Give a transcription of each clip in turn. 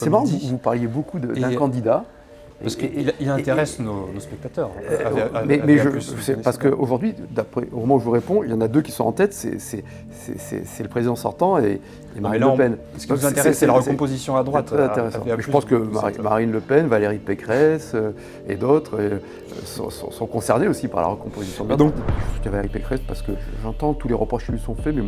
C'est marrant, vous parliez beaucoup d'un candidat. Parce qu'il intéresse nos spectateurs. Parce qu'aujourd'hui, au moment où je vous réponds, il y en a deux qui sont en tête, c'est le président sortant et Marine Le Pen. Ce qui nous intéresse, c'est la recomposition à droite. C'est très intéressant. Je pense que Marine Le Pen, Valérie Pécresse et d'autres sont concernés aussi par la recomposition de la droite. Je dis Valérie Pécresse parce que j'entends tous les reproches qui lui sont faits, mais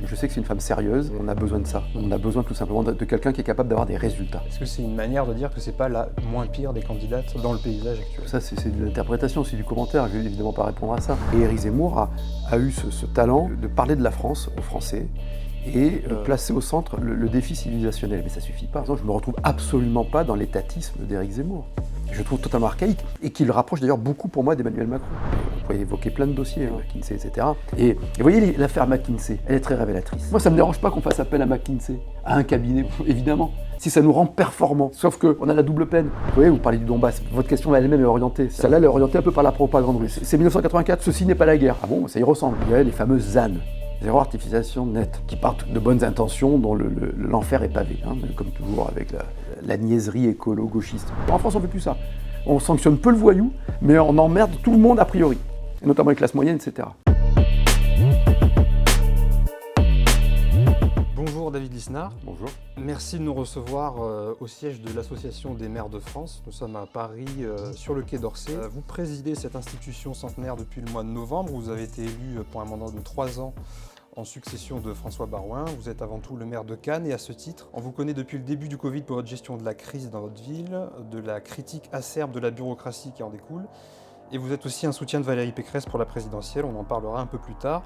je sais que c'est une femme sérieuse. On a besoin de ça. On a besoin tout simplement de quelqu'un qui est capable d'avoir des résultats. Est-ce que c'est une manière de dire que c'est pas la moins pire des candidates dans le paysage actuel? Ça, c'est de l'interprétation, c'est du commentaire. Je ne vais évidemment pas répondre à ça. Et Éric Zemmour a eu ce talent de parler de la France aux Français et de placer au centre le défi civilisationnel. Mais ça ne suffit pas. Je ne me retrouve absolument pas dans l'étatisme d'Éric Zemmour. Je trouve totalement archaïque et qui le rapproche d'ailleurs beaucoup pour moi d'Emmanuel Macron. On pourrait évoquer plein de dossiers, McKinsey, etc. Et vous voyez l'affaire McKinsey, elle est très révélatrice. Moi, ça ne me dérange pas qu'on fasse appel à McKinsey, à un cabinet, évidemment, si ça nous rend performants. Sauf qu'on a la double peine. Vous voyez, vous parlez du Donbass, votre question elle-même est orientée. Celle-là, elle est orientée un peu par la propagande russe. C'est 1984, ceci n'est pas la guerre. Ah bon, ça y ressemble. Il y a les fameuses ZAN. Zéro artificialisation nette, qui partent de bonnes intentions dont l'enfer est pavé, comme toujours avec la niaiserie écolo-gauchiste. En France, on ne fait plus ça. On sanctionne peu le voyou, mais on emmerde tout le monde a priori, et notamment les classes moyennes, etc. Bonjour David Lisnard. Bonjour. Merci de nous recevoir au siège de l'Association des maires de France. Nous sommes à Paris, sur le quai d'Orsay. Vous présidez cette institution centenaire depuis le mois de novembre. Vous avez été élu pour un mandat de 3 ans en succession de François Baroin. Vous êtes avant tout le maire de Cannes et à ce titre, on vous connaît depuis le début du Covid pour votre gestion de la crise dans votre ville, de la critique acerbe de la bureaucratie qui en découle. Et vous êtes aussi un soutien de Valérie Pécresse pour la présidentielle, on en parlera un peu plus tard.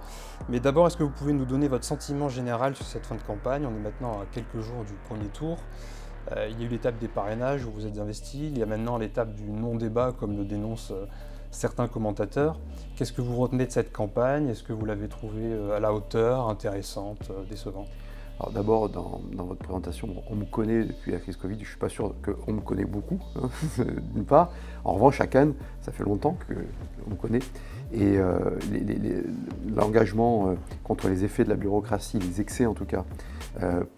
Mais d'abord, est-ce que vous pouvez nous donner votre sentiment général sur cette fin de campagne? On est maintenant à quelques jours du premier tour. Il y a eu l'étape des parrainages où vous êtes investi, il y a maintenant l'étape du non-débat comme le dénoncent certains commentateurs. Qu'est-ce que vous retenez de cette campagne? Est-ce que vous l'avez trouvée à la hauteur, intéressante, décevante? Alors d'abord, dans votre présentation, on me connaît depuis la crise Covid, je ne suis pas sûr qu'on me connaît beaucoup, d'une part. En revanche, à Cannes, ça fait longtemps qu'on me connaît. Et l'engagement contre les effets de la bureaucratie, les excès en tout cas,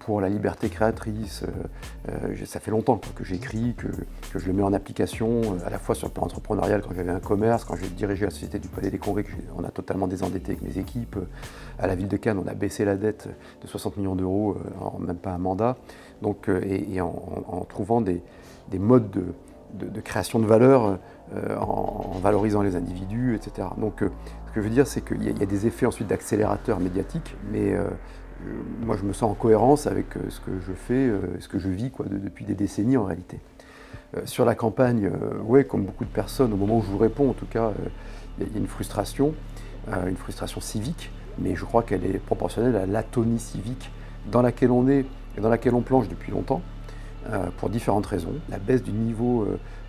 pour la liberté créatrice, ça fait longtemps que j'écris, que je le mets en application, à la fois sur le plan entrepreneurial quand j'avais un commerce, quand j'ai dirigé la société du Palais des Congrès, on a totalement désendetté avec mes équipes. À la ville de Cannes, on a baissé la dette de 60 millions d'euros en même pas un mandat. Donc, et en trouvant des modes de création de valeur en valorisant les individus, etc. Donc ce que je veux dire, c'est qu'il y a des effets ensuite d'accélérateur médiatique, mais moi je me sens en cohérence avec ce que je fais, ce que je vis depuis des décennies en réalité. Sur la campagne, ouais, comme beaucoup de personnes, au moment où je vous réponds en tout cas, il y a une frustration civique, mais je crois qu'elle est proportionnelle à l'atonie civique dans laquelle on est et dans laquelle on plonge depuis longtemps. Pour différentes raisons. La baisse du niveau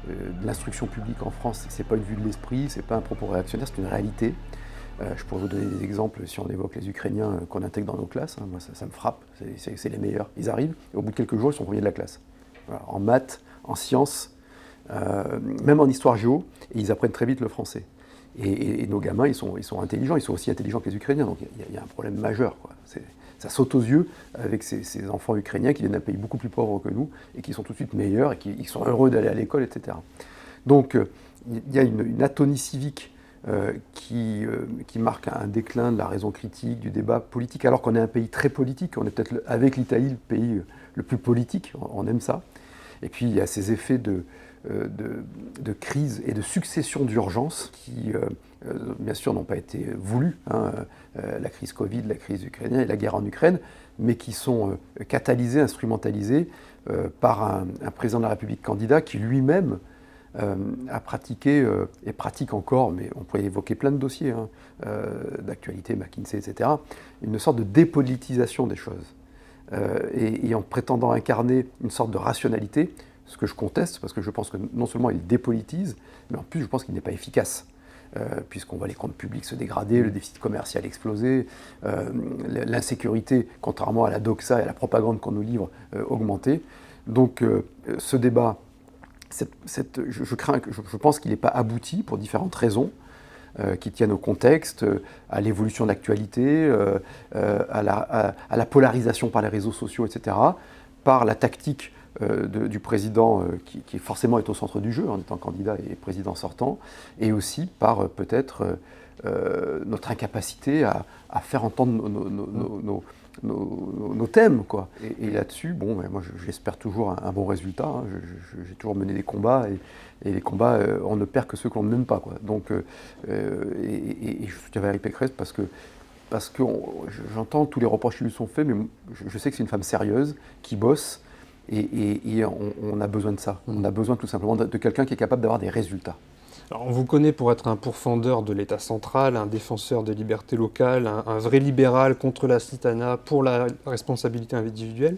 de l'instruction publique en France, ce n'est pas une vue de l'esprit, ce n'est pas un propos réactionnaire, c'est une réalité. Je pourrais vous donner des exemples si on évoque les Ukrainiens qu'on intègre dans nos classes. Moi, ça me frappe, c'est les meilleurs. Ils arrivent et au bout de quelques jours, ils sont premiers de la classe. Voilà, en maths, en sciences, même en histoire géo, et ils apprennent très vite le français. Et nos gamins, ils sont intelligents, ils sont aussi intelligents que les Ukrainiens, donc il y a un problème majeur, quoi. Ça saute aux yeux avec ces enfants ukrainiens qui viennent d'un pays beaucoup plus pauvre que nous et qui sont tout de suite meilleurs et qui sont heureux d'aller à l'école, etc. Donc il y a une atonie civique qui marque un déclin de la raison critique, du débat politique, alors qu'on est un pays très politique, on est peut-être avec l'Italie le pays le plus politique, on aime ça. Et puis il y a ces effets de crise et de succession d'urgences qui, bien sûr, n'ont pas été voulues, la crise Covid, la crise ukrainienne et la guerre en Ukraine, mais qui sont catalysées, instrumentalisées par un président de la République candidat qui lui-même a pratiqué et pratique encore, mais on pourrait évoquer plein de dossiers d'actualité, McKinsey, etc., une sorte de dépolitisation des choses. Et en prétendant incarner une sorte de rationalité, ce que je conteste, parce que je pense que non seulement il dépolitise, mais en plus je pense qu'il n'est pas efficace, puisqu'on voit les comptes publics se dégrader, le déficit commercial exploser, l'insécurité, contrairement à la doxa et à la propagande qu'on nous livre, augmenter. Donc ce débat, je pense qu'il n'est pas abouti pour différentes raisons, qui tiennent au contexte, à l'évolution de l'actualité, à la polarisation par les réseaux sociaux, etc., par la tactique du président qui forcément est au centre du jeu en étant candidat et président sortant, et aussi par peut-être notre incapacité à faire entendre nos thèmes, quoi. Et là-dessus, bon, moi j'espère toujours un bon résultat. Hein. J'ai toujours mené des combats et les combats, on ne perd que ceux qu'on ne mène pas, quoi. Donc, et je soutiens Valérie Pécresse parce que j'entends tous les reproches qui lui sont faits, mais je sais que c'est une femme sérieuse qui bosse et on a besoin de ça. On a besoin tout simplement de quelqu'un qui est capable d'avoir des résultats. Alors, on vous connaît pour être un pourfendeur de l'État central, un défenseur des libertés locales, un vrai libéral contre la citana, pour la responsabilité individuelle.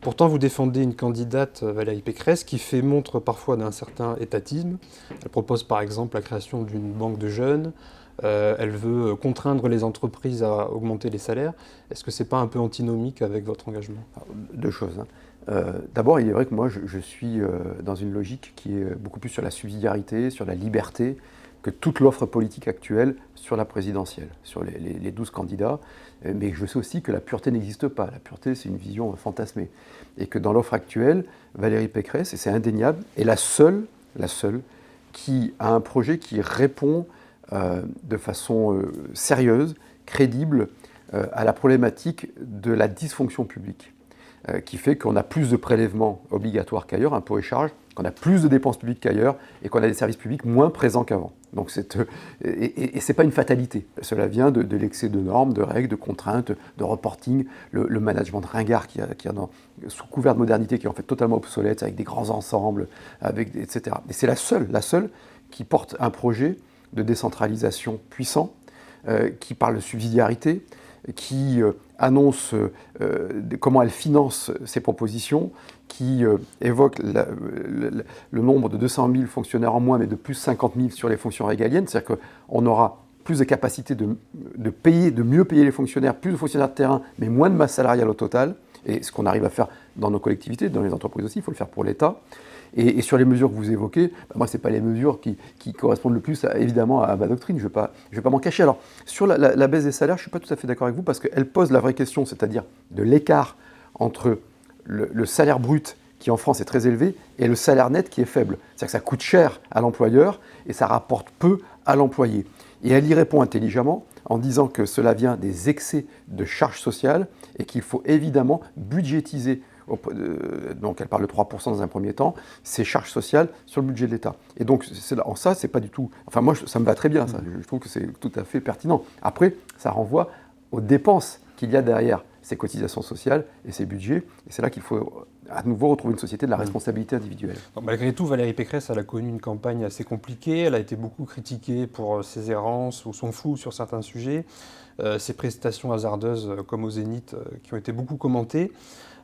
Pourtant, vous défendez une candidate, Valérie Pécresse, qui fait montre parfois d'un certain étatisme. Elle propose par exemple la création d'une banque de jeunes. Elle veut contraindre les entreprises à augmenter les salaires. Est-ce que ce n'est pas un peu antinomique avec votre engagement ? Deux choses. D'abord, il est vrai que moi, je suis dans une logique qui est beaucoup plus sur la subsidiarité, sur la liberté, que toute l'offre politique actuelle sur la présidentielle, sur les 12 candidats. Mais je sais aussi que la pureté n'existe pas. La pureté, c'est une vision fantasmée. Et que dans l'offre actuelle, Valérie Pécresse, et c'est indéniable, est la seule qui a un projet qui répond de façon sérieuse, crédible, à la problématique de la dysfonction publique. Qui fait qu'on a plus de prélèvements obligatoires qu'ailleurs, impôts et charges, qu'on a plus de dépenses publiques qu'ailleurs et qu'on a des services publics moins présents qu'avant. Donc ce n'est pas une fatalité. Cela vient de l'excès de normes, de règles, de contraintes, de reporting, le management ringard qui a sous couvert de modernité qui est en fait totalement obsolète, avec des grands ensembles, etc. Et c'est la seule qui porte un projet de décentralisation puissant, qui parle de subsidiarité, qui annonce comment elle finance ses propositions, qui évoque le nombre de 200 000 fonctionnaires en moins, mais de plus 50 000 sur les fonctions régaliennes. C'est-à-dire qu'on aura plus de capacité de mieux payer les fonctionnaires, plus de fonctionnaires de terrain, mais moins de masse salariale au total. Et ce qu'on arrive à faire dans nos collectivités, dans les entreprises aussi, il faut le faire pour l'État. Et sur les mesures que vous évoquez, moi, ce n'est pas les mesures qui correspondent le plus, évidemment, à ma doctrine. Je ne vais pas m'en cacher. Alors, sur la baisse des salaires, je ne suis pas tout à fait d'accord avec vous, parce qu'elle pose la vraie question, c'est-à-dire de l'écart entre le salaire brut, qui en France est très élevé, et le salaire net qui est faible. C'est-à-dire que ça coûte cher à l'employeur et ça rapporte peu à l'employé. Et elle y répond intelligemment en disant que cela vient des excès de charges sociales et qu'il faut évidemment budgétiser. Donc elle parle de 3% dans un premier temps, ces charges sociales sur le budget de l'État. Et donc en ça, c'est pas du tout... Enfin moi, ça me va très bien, ça. Je trouve que c'est tout à fait pertinent. Après, ça renvoie aux dépenses qu'il y a derrière ces cotisations sociales et ces budgets. Et c'est là qu'il faut à nouveau retrouver une société de la responsabilité individuelle. Donc, malgré tout, Valérie Pécresse, elle a connu une campagne assez compliquée. Elle a été beaucoup critiquée pour ses errances ou son flou sur certains sujets. Ses prestations hasardeuses, comme au Zénith, qui ont été beaucoup commentées.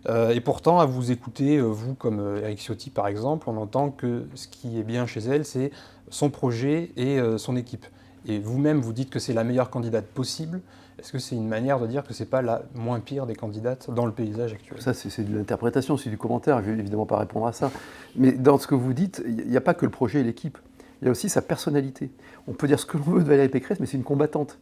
Et pourtant, à vous écouter, vous comme Éric Ciotti par exemple, on entend que ce qui est bien chez elle, c'est son projet et son équipe. Et vous-même, vous dites que c'est la meilleure candidate possible. Est-ce que c'est une manière de dire que ce n'est pas la moins pire des candidates dans le paysage actuel ? Ça, c'est de l'interprétation, c'est du commentaire. Je ne vais évidemment pas répondre à ça. Mais dans ce que vous dites, il n'y a pas que le projet et l'équipe. Il y a aussi sa personnalité. On peut dire ce que l'on veut de Valérie Pécresse, mais c'est une combattante.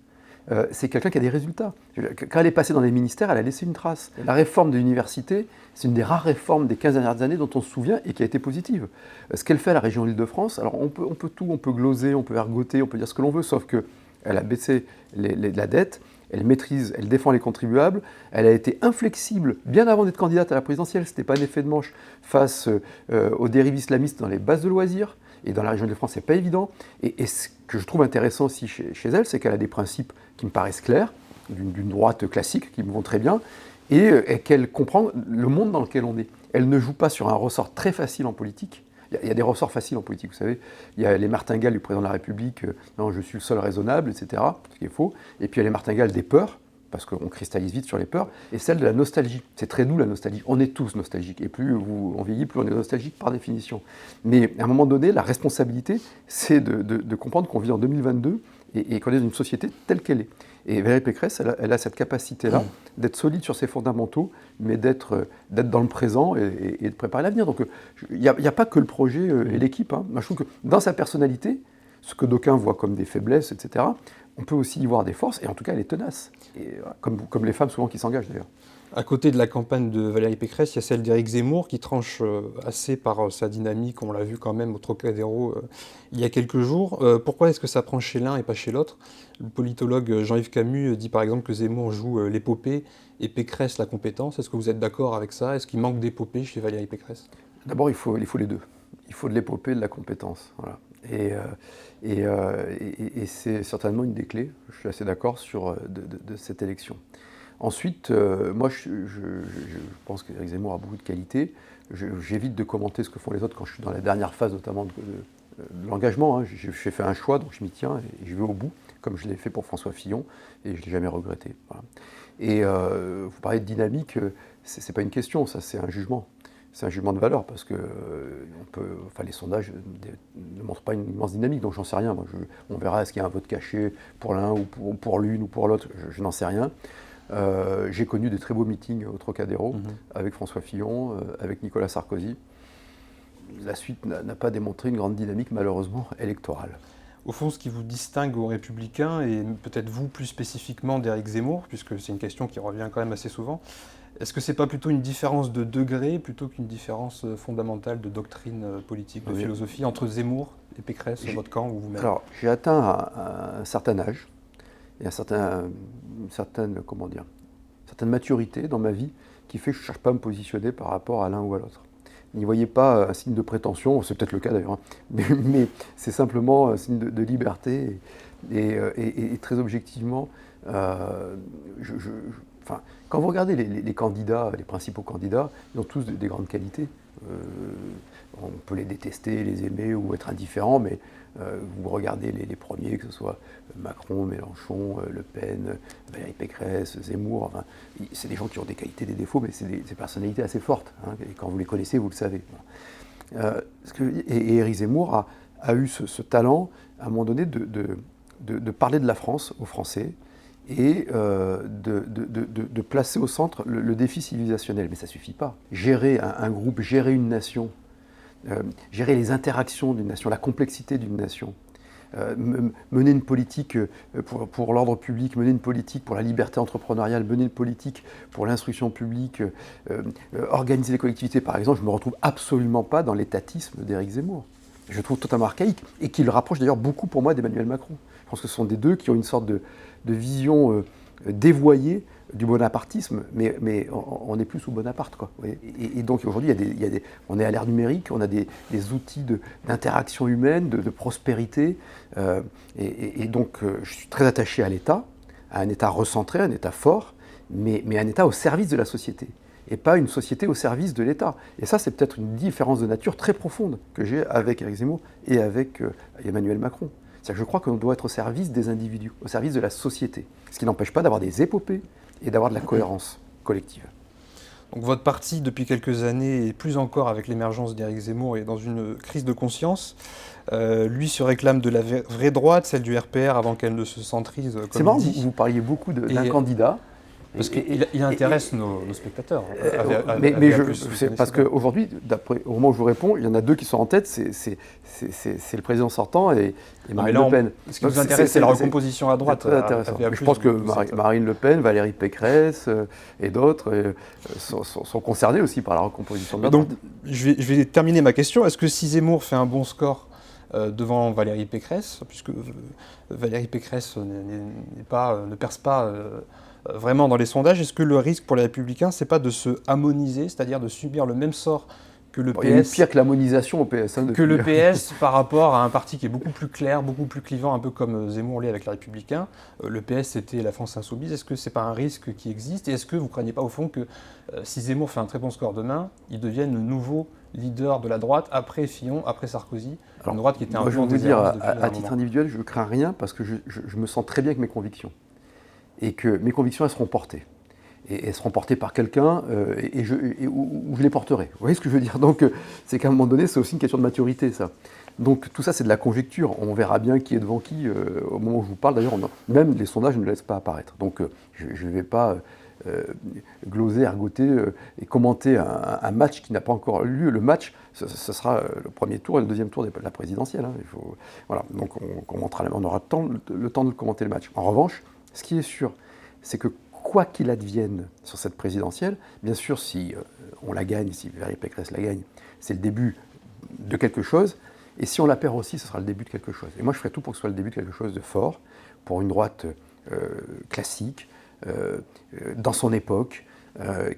C'est quelqu'un qui a des résultats. Quand elle est passée dans les ministères, elle a laissé une trace. La réforme de l'université, c'est une des rares réformes des 15 dernières années dont on se souvient et qui a été positive. Ce qu'elle fait à la région Île-de-France, alors on peut tout, on peut gloser, on peut ergoter, on peut dire ce que l'on veut, sauf qu'elle a baissé la dette, elle maîtrise, elle défend les contribuables, elle a été inflexible bien avant d'être candidate à la présidentielle, ce n'était pas un effet de manche face aux dérives islamistes dans les bases de loisirs. Et dans la région de France, ce n'est pas évident. Et ce que je trouve intéressant aussi chez elle, c'est qu'elle a des principes qui me paraissent clairs, d'une droite classique, qui me vont très bien, et qu'elle comprend le monde dans lequel on est. Elle ne joue pas sur un ressort très facile en politique. Il y a des ressorts faciles en politique, vous savez. Il y a les martingales du président de la République, non, je suis le seul raisonnable, etc., ce qui est faux. Et puis il y a les martingales des peurs, parce qu'on cristallise vite sur les peurs, et celle de la nostalgie. C'est très doux la nostalgie, on est tous nostalgiques, et plus on vieillit, plus on est nostalgique par définition. Mais à un moment donné, la responsabilité, c'est de comprendre qu'on vit en 2022 et qu'on est dans une société telle qu'elle est. Et Valérie Pécresse, elle a cette capacité-là d'être solide sur ses fondamentaux, mais d'être dans le présent et de préparer l'avenir. Donc il n'y a pas que le projet et l'équipe. Hein. Moi, je trouve que dans sa personnalité, ce que d'aucuns voient comme des faiblesses, etc., on peut aussi y voir des forces, et en tout cas, elle est tenace. Et, comme les femmes souvent qui s'engagent d'ailleurs. À côté de la campagne de Valérie Pécresse, il y a celle d'Éric Zemmour qui tranche assez par sa dynamique. On l'a vu quand même au Trocadéro il y a quelques jours. Pourquoi est-ce que ça prend chez l'un et pas chez l'autre? Le politologue Jean-Yves Camus dit par exemple que Zemmour joue l'épopée et Pécresse la compétence. Est-ce que vous êtes d'accord avec ça? Est-ce qu'il manque d'épopée chez Valérie Pécresse? D'abord, il faut les deux. Il faut de l'épopée et de la compétence. Voilà. Et c'est certainement une des clés, je suis assez d'accord, de cette élection. Ensuite, moi, je pense qu'Éric Zemmour a beaucoup de qualités. J'évite de commenter ce que font les autres quand je suis dans la dernière phase, notamment de l'engagement. Hein. J'ai fait un choix, donc je m'y tiens et je vais au bout, comme je l'ai fait pour François Fillon, et je ne l'ai jamais regretté. Voilà. Et vous parlez de dynamique, ce n'est pas une question, ça c'est un jugement. C'est un jugement de valeur parce que les sondages ne montrent pas une immense dynamique, donc j'en sais rien. Moi, on verra est-ce qu'il y a un vote caché pour l'un ou pour l'une ou pour l'autre, je n'en sais rien. J'ai connu des très beaux meetings au Trocadéro avec François Fillon, avec Nicolas Sarkozy. La suite n'a pas démontré une grande dynamique, malheureusement, électorale. Au fond, ce qui vous distingue aux Républicains, et peut-être vous plus spécifiquement d'Éric Zemmour, puisque c'est une question qui revient quand même assez souvent, est-ce que ce n'est pas plutôt une différence de degré plutôt qu'une différence fondamentale de doctrine politique, de philosophie entre Zemmour et Pécresse, votre camp ou vous-même? Alors, j'ai atteint un certain âge et une certaine maturité dans ma vie qui fait que je ne cherche pas à me positionner par rapport à l'un ou à l'autre. N'y voyez pas un signe de prétention, c'est peut-être le cas d'ailleurs, hein, mais c'est simplement un signe de liberté et très objectivement, quand vous regardez les candidats, les principaux candidats, ils ont tous des grandes qualités. On peut les détester, les aimer ou être indifférents, mais vous regardez les premiers, que ce soit Macron, Mélenchon, Le Pen, Valérie Pécresse, Zemmour, enfin, c'est des gens qui ont des qualités, des défauts, mais c'est des personnalités assez fortes. Hein, et quand vous les connaissez, vous le savez. Et Éric Zemmour a eu ce talent, à un moment donné, de parler de la France aux Français et de placer au centre le défi civilisationnel. Mais ça ne suffit pas. Gérer un groupe, gérer une nation, gérer les interactions d'une nation, la complexité d'une nation, mener une politique pour l'ordre public, mener une politique pour la liberté entrepreneuriale, mener une politique pour l'instruction publique, organiser les collectivités, par exemple, je ne me retrouve absolument pas dans l'étatisme d'Éric Zemmour. Je le trouve totalement archaïque et qui le rapproche d'ailleurs beaucoup pour moi d'Emmanuel Macron. Je pense que ce sont des deux qui ont une sorte de vision dévoyée du bonapartisme, mais on n'est plus sous Bonaparte, quoi. Et donc aujourd'hui, on est à l'ère numérique, on a des outils d'interaction humaine, de prospérité, et donc je suis très attaché à l'État, à un État recentré, un État fort, mais un État au service de la société, et pas une société au service de l'État. Et ça, c'est peut-être une différence de nature très profonde que j'ai avec Éric Zemmour et avec Emmanuel Macron. C'est-à-dire que je crois qu'on doit être au service des individus, au service de la société, ce qui n'empêche pas d'avoir des épopées et d'avoir de la cohérence collective. Donc votre parti, depuis quelques années, et plus encore avec l'émergence d'Éric Zemmour, est dans une crise de conscience. Lui se réclame de la vraie droite, celle du RPR, avant qu'elle ne se centrise, comme c'est marrant, il dit. vous parliez beaucoup d'un candidat. Parce qu'il intéresse nos spectateurs. Parce qu'aujourd'hui, au moment où je vous réponds, il y en a deux qui sont en tête, c'est le président sortant et Marine Le Pen. Ce qui nous intéresse, c'est la recomposition à droite. C'est très intéressant. Je pense que Marine Le Pen, Valérie Pécresse et d'autres sont concernés aussi par la recomposition de la droite. Donc, je vais terminer ma question. Est-ce que si Zemmour fait un bon score devant Valérie Pécresse, puisque Valérie Pécresse ne perce pas vraiment dans les sondages, est-ce que le risque pour les Républicains, c'est pas de se harmoniser, c'est-à-dire de subir le même sort que le PS, il y a eu pire que l'harmonisation au PS. Hein, que le PS par rapport à un parti qui est beaucoup plus clair, beaucoup plus clivant, un peu comme Zemmour l'est avec les Républicains. Le PS, c'était la France insoumise. Est-ce que c'est pas un risque qui existe? Et est-ce que vous ne craignez pas au fond que si Zemmour fait un très bon score demain, il devienne le nouveau leader de la droite après Fillon, après Sarkozy, une droite qui était un peu en désert depuis un moment? À titre individuel, je ne crains rien parce que je me sens très bien avec mes convictions. Et que mes convictions, elles seront portées. Et elles seront portées par quelqu'un où je les porterai. Vous voyez ce que je veux dire? Donc, c'est qu'à un moment donné, c'est aussi une question de maturité, ça. Donc, tout ça, c'est de la conjecture. On verra bien qui est devant qui au moment où je vous parle. D'ailleurs, même les sondages ne laissent pas apparaître. Donc, je ne vais pas gloser, ergoter et commenter un match qui n'a pas encore eu lieu. Le match, ce sera le premier tour et le deuxième tour de la présidentielle. Hein. Voilà. Donc, on aura le temps de commenter le match. En revanche, ce qui est sûr, c'est que quoi qu'il advienne sur cette présidentielle, bien sûr, si on la gagne, si Valérie Pécresse la gagne, c'est le début de quelque chose. Et si on la perd aussi, ce sera le début de quelque chose. Et moi, je ferai tout pour que ce soit le début de quelque chose de fort, pour une droite classique, dans son époque,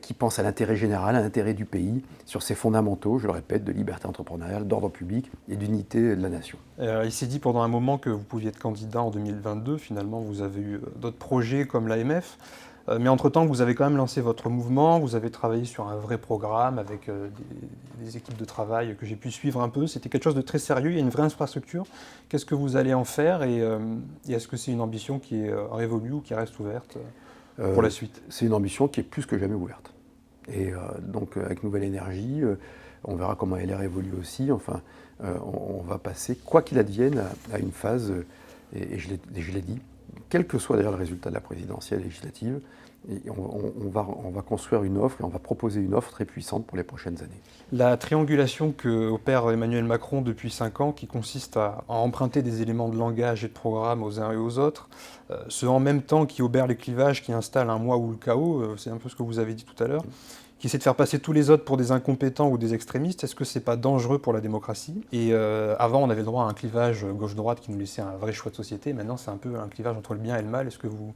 qui pense à l'intérêt général, à l'intérêt du pays, sur ses fondamentaux, je le répète, de liberté entrepreneuriale, d'ordre public et d'unité de la nation. Il s'est dit pendant un moment que vous pouviez être candidat en 2022. Finalement, vous avez eu d'autres projets comme l'AMF. Mais entre-temps, vous avez quand même lancé votre mouvement, vous avez travaillé sur un vrai programme avec des équipes de travail que j'ai pu suivre un peu. C'était quelque chose de très sérieux, il y a une vraie infrastructure. Qu'est-ce que vous allez en faire et est-ce que c'est une ambition qui est révolue ou qui reste ouverte pour la suite? C'est une ambition qui est plus que jamais ouverte. Et donc avec Nouvelle Énergie, on verra comment elle évolue aussi. Enfin, on va passer, quoi qu'il advienne, à une phase, et je l'ai dit, quel que soit d'ailleurs le résultat de la présidentielle législative, on va construire une offre et on va proposer une offre très puissante pour les prochaines années. La triangulation que opère Emmanuel Macron depuis 5 ans, qui consiste à emprunter des éléments de langage et de programme aux uns et aux autres, ce en même temps qui obère les clivages, qui installe un moi ou le chaos, c'est un peu ce que vous avez dit tout à l'heure, qui essaie de faire passer tous les autres pour des incompétents ou des extrémistes, est-ce que c'est pas dangereux pour la démocratie? Et avant, on avait le droit à un clivage gauche-droite qui nous laissait un vrai choix de société. Maintenant, c'est un peu un clivage entre le bien et le mal. Est-ce que vous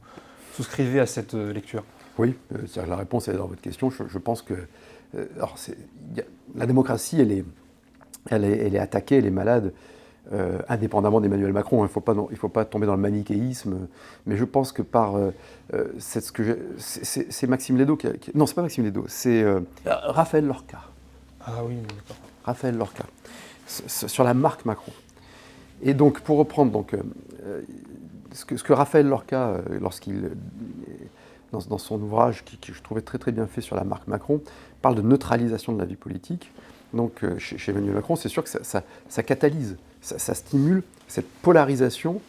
souscrivez à cette lecture? Oui, la réponse est dans votre question. Je pense que la démocratie, elle est attaquée, elle est malade, indépendamment d'Emmanuel Macron. Il ne faut pas tomber dans le manichéisme. Mais je pense que c'est Maxime Lédo non, c'est pas Maxime Lédo, c'est Raphaël Lorca. Ah oui, d'accord. Raphaël Lorca, sur la marque Macron. Et donc, pour reprendre ce que Raphaël Lorca, dans son ouvrage, qui je trouvais très très bien fait sur la marque Macron, parle de neutralisation de la vie politique. Donc, chez Emmanuel Macron, c'est sûr que ça catalyse, ça stimule cette polarisation.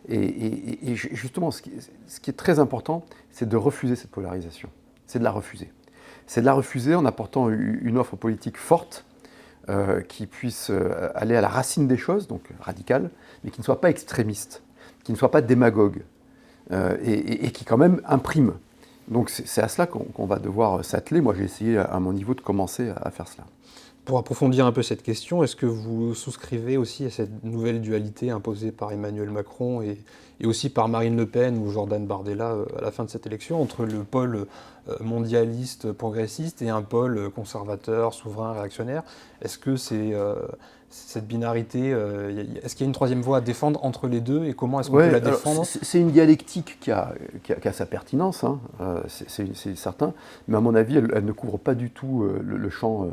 Et justement, ce qui est très important, c'est de refuser cette polarisation. C'est de la refuser. C'est de la refuser en apportant une offre politique forte, qui puisse aller à la racine des choses, donc radicale, mais qui ne soit pas extrémiste, qui ne soit pas démagogue, et qui quand même imprime. Donc c'est à cela qu'on va devoir s'atteler. Moi, j'ai essayé à mon niveau de commencer à faire cela. Pour approfondir un peu cette question, est-ce que vous souscrivez aussi à cette nouvelle dualité imposée par Emmanuel Macron et aussi par Marine Le Pen ou Jordan Bardella à la fin de cette élection, entre le pôle mondialiste, progressiste et un pôle conservateur, souverain, réactionnaire? Est-ce que c'est cette binarité, est-ce qu'il y a une troisième voie à défendre entre les deux et comment est-ce qu'on peut la défendre? C'est une dialectique qui a sa pertinence, hein, c'est certain, mais à mon avis, elle ne couvre pas du tout le champ,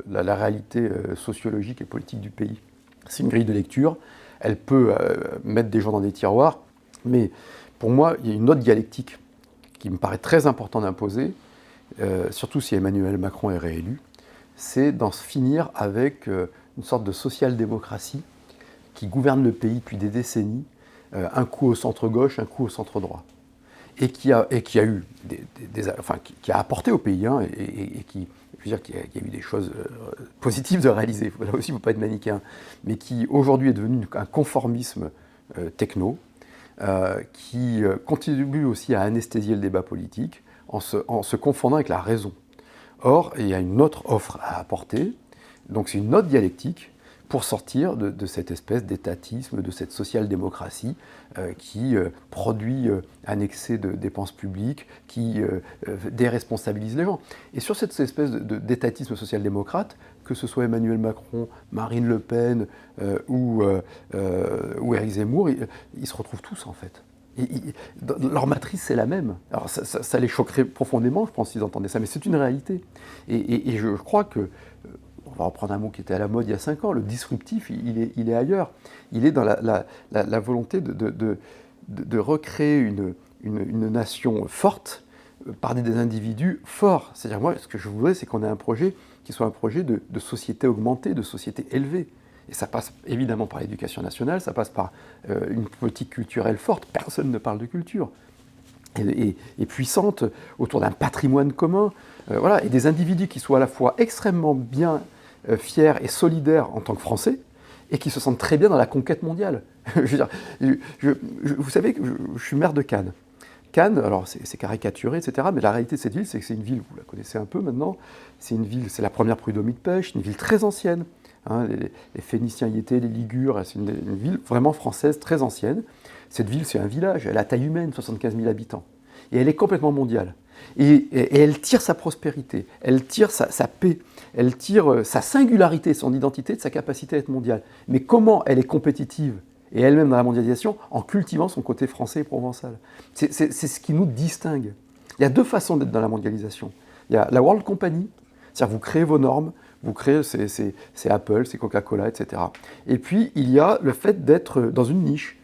la réalité sociologique et politique du pays. C'est une grille de lecture, elle peut mettre des gens dans des tiroirs, mais pour moi, il y a une autre dialectique qui me paraît très important d'imposer, surtout si Emmanuel Macron est réélu, c'est d'en finir avec une sorte de social-démocratie qui gouverne le pays depuis des décennies, un coup au centre-gauche, un coup au centre-droit, et qui a eu qui a apporté au pays, hein, et qui, je veux dire qu'il y a eu des choses positives de réaliser, là aussi il ne faut pas être manichéen, mais qui aujourd'hui est devenu un conformisme techno, qui contribue aussi à anesthésier le débat politique en se confondant avec la raison. Or, il y a une autre offre à apporter, donc c'est une autre dialectique pour sortir de cette espèce d'étatisme, de cette social-démocratie qui produit un excès de dépenses publiques, qui déresponsabilise les gens. Et sur cette espèce d'étatisme social-démocrate, que ce soit Emmanuel Macron, Marine Le Pen ou Éric Zemmour, ils se retrouvent tous en fait. Leur matrice, c'est la même. Alors ça les choquerait profondément, je pense, s'ils entendaient ça, mais c'est une réalité. Et je crois que, on va reprendre un mot qui était à la mode il y a 5 ans, le disruptif, il est ailleurs. Il est dans la volonté de recréer une nation forte par des individus forts. C'est-à-dire, moi, ce que je voudrais, c'est qu'on ait un projet qui soit un projet de société augmentée, de société élevée. Et ça passe évidemment par l'éducation nationale, ça passe par une politique culturelle forte. Personne ne parle de culture. Et puissante, autour d'un patrimoine commun. Voilà, et des individus qui soient à la fois extrêmement bien fiers et solidaires en tant que Français, et qui se sentent très bien dans la conquête mondiale. Je veux dire, vous savez que je suis maire de Cannes. Cannes, alors c'est caricaturé, etc. Mais la réalité de cette ville, c'est que c'est une ville, vous la connaissez un peu maintenant, c'est la première prud'homies de pêche, une ville très ancienne. Hein, les Phéniciens y étaient, les Ligures, c'est une ville vraiment française, très ancienne. Cette ville, c'est un village, elle a taille humaine, 75 000 habitants. Et elle est complètement mondiale. Et elle tire sa prospérité, elle tire sa paix, elle tire sa singularité, son identité, de sa capacité à être mondiale. Mais comment elle est compétitive et elle-même dans la mondialisation en cultivant son côté français et provençal. C'est ce qui nous distingue. Il y a deux façons d'être dans la mondialisation. Il y a la World Company, c'est-à-dire vous créez vos normes, vous créez, c'est Apple, c'est Coca-Cola, etc. Et puis il y a le fait d'être dans une niche,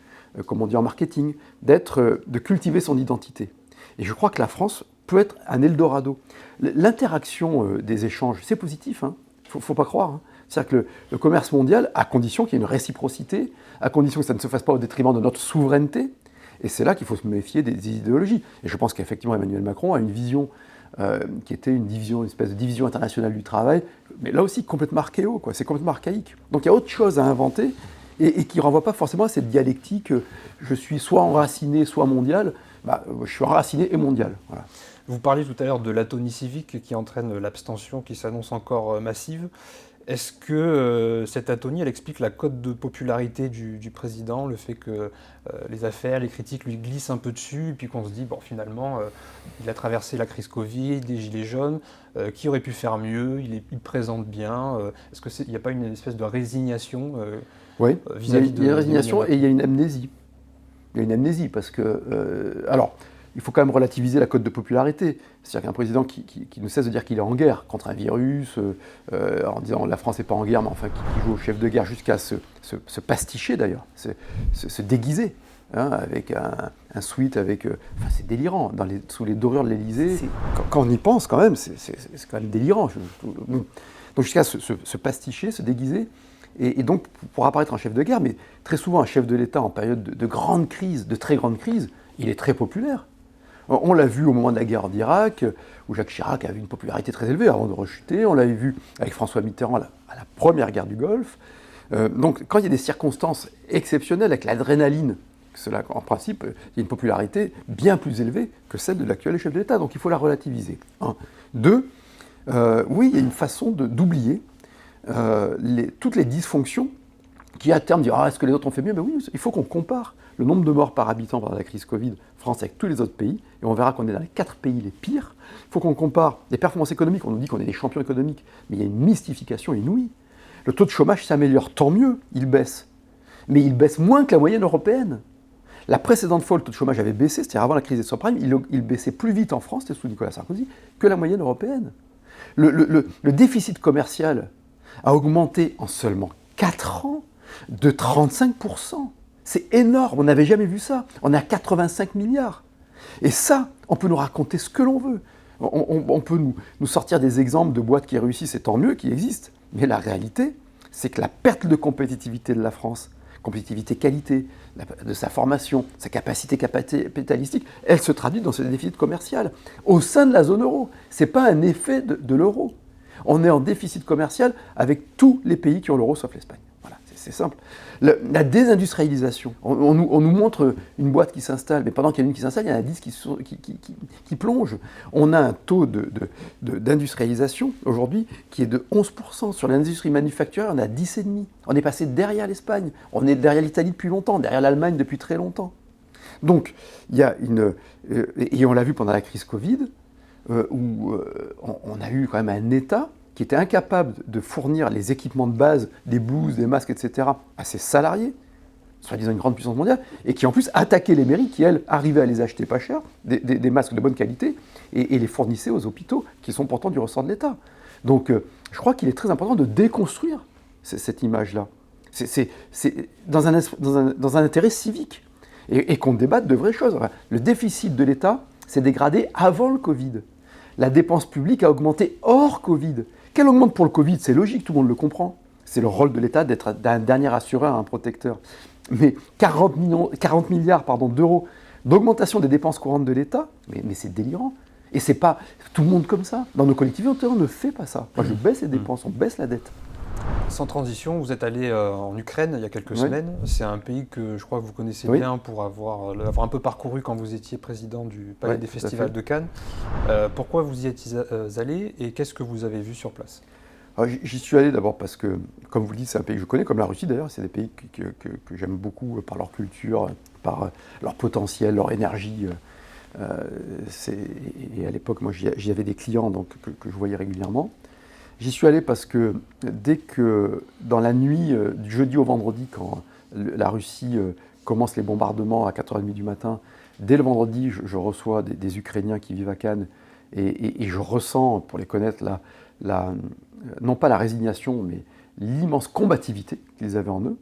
comme on dit en marketing, de cultiver son identité. Et je crois que la France peut être un Eldorado. L'interaction des échanges, c'est positif, hein. Faut pas croire. Hein. C'est-à-dire que le commerce mondial, à condition qu'il y ait une réciprocité, à condition que ça ne se fasse pas au détriment de notre souveraineté, et c'est là qu'il faut se méfier des idéologies. Et je pense qu'effectivement Emmanuel Macron a une vision qui était une espèce de division internationale du travail, mais là aussi complètement archéo, quoi. C'est complètement archaïque. Donc il y a autre chose à inventer, et qui ne renvoie pas forcément à cette dialectique je suis soit enraciné, soit mondial. Je suis enraciné et mondial. Voilà. Vous parliez tout à l'heure de l'atonie civique qui entraîne l'abstention qui s'annonce encore massive. Est-ce que cette atonie, elle explique la cote de popularité du président, le fait que les affaires, les critiques lui glissent un peu dessus, et puis qu'on se dit, bon, finalement, il a traversé la crise Covid, les gilets jaunes, qui aurait pu faire mieux, il présente bien. Est-ce qu'il n'y a pas une espèce de résignation oui, vis-à-vis de... Il y a une résignation et il y a une amnésie. Il y a une amnésie parce que... alors, il faut quand même relativiser la cote de popularité. C'est-à-dire qu'un président qui ne cesse de dire qu'il est en guerre contre un virus, en disant la France n'est pas en guerre, mais enfin qui joue au chef de guerre jusqu'à se pasticher d'ailleurs, se déguiser, hein, avec un sweat, enfin c'est délirant, sous les dorures de l'Élysée. Quand on y pense quand même, c'est quand même délirant. Donc jusqu'à se pasticher, se déguiser, et donc pour apparaître un chef de guerre, mais très souvent un chef de l'État en période de grande crise, de très grande crise, il est très populaire. On l'a vu au moment de la guerre d'Irak, où Jacques Chirac avait une popularité très élevée avant de rechuter. On l'avait vu avec François Mitterrand à la première guerre du Golfe. Donc quand il y a des circonstances exceptionnelles avec l'adrénaline, cela, en principe, il y a une popularité bien plus élevée que celle de l'actuel chef de l'État. Donc il faut la relativiser. Un. Deux, oui, il y a une façon d'oublier toutes les dysfonctions qui à terme disent « Ah, est-ce que les autres ont fait mieux ?» Ben oui, il faut qu'on compare le nombre de morts par habitant pendant la crise Covid, France avec tous les autres pays, et on verra qu'on est dans les 4 pays les pires. Il faut qu'on compare les performances économiques, on nous dit qu'on est des champions économiques, mais il y a une mystification inouïe. Le taux de chômage s'améliore, tant mieux, il baisse. Mais il baisse moins que la moyenne européenne. La précédente fois, le taux de chômage avait baissé, c'est-à-dire avant la crise des subprimes, il baissait plus vite en France, c'était sous Nicolas Sarkozy, que la moyenne européenne. Le déficit commercial a augmenté en seulement 4 ans de 35%. C'est énorme, on n'avait jamais vu ça. On est à 85 milliards. Et ça, on peut nous raconter ce que l'on veut. On peut nous sortir des exemples de boîtes qui réussissent, et tant mieux, qui existent. Mais la réalité, c'est que la perte de compétitivité de la France, compétitivité qualité, de sa formation, sa capacité capitalistique, elle se traduit dans ce déficit commercial au sein de la zone euro. Ce n'est pas un effet de l'euro. On est en déficit commercial avec tous les pays qui ont l'euro, sauf l'Espagne. Voilà, c'est simple. La désindustrialisation, on nous montre une boîte qui s'installe, mais pendant qu'il y en a une qui s'installe, il y en a 10 qui plongent. On a un taux d'industrialisation aujourd'hui qui est de 11%. Sur l'industrie manufacturière, on a 10,5%. On est passé derrière l'Espagne, on est derrière l'Italie depuis longtemps, derrière l'Allemagne depuis très longtemps. Donc, il y a et on l'a vu pendant la crise Covid, où on a eu quand même un État qui était incapable de fournir les équipements de base, des blouses, des masques, etc., à ses salariés, soi-disant une grande puissance mondiale, et qui en plus attaquait les mairies qui, elles, arrivaient à les acheter pas cher, des masques de bonne qualité, et les fournissaient aux hôpitaux, qui sont pourtant du ressort de l'État. Donc je crois qu'il est très important de déconstruire cette image-là. C'est dans un intérêt civique, et qu'on débatte de vraies choses. Enfin, le déficit de l'État s'est dégradé avant le Covid. La dépense publique a augmenté hors Covid. Qu'elle augmente pour le Covid, c'est logique, tout le monde le comprend. C'est le rôle de l'État d'être d'un dernier assureur, un protecteur. Mais 40 milliards d'euros d'augmentation des dépenses courantes de l'État, mais c'est délirant. Et c'est pas tout le monde comme ça. Dans nos collectivités, on ne fait pas ça. Moi, je baisse les dépenses, on baisse la dette. Sans transition, vous êtes allé en Ukraine il y a quelques semaines. C'est un pays que je crois que vous connaissez bien pour l'avoir un peu parcouru quand vous étiez président du Palais des Festivals de Cannes. Pourquoi vous y êtes allé et qu'est-ce que vous avez vu sur place? Alors, j'y suis allé d'abord parce que, comme vous le dites, c'est un pays que je connais, comme la Russie d'ailleurs. C'est des pays que j'aime beaucoup par leur culture, par leur potentiel, leur énergie. Et à l'époque, moi, j'y avais des clients donc, que je voyais régulièrement. J'y suis allé parce que dès que, dans la nuit du jeudi au vendredi, quand la Russie commence les bombardements à 4h30 du matin, dès le vendredi, je reçois des Ukrainiens qui vivent à Cannes et je ressens, pour les connaître, non pas la résignation, mais l'immense combativité qu'ils avaient en eux.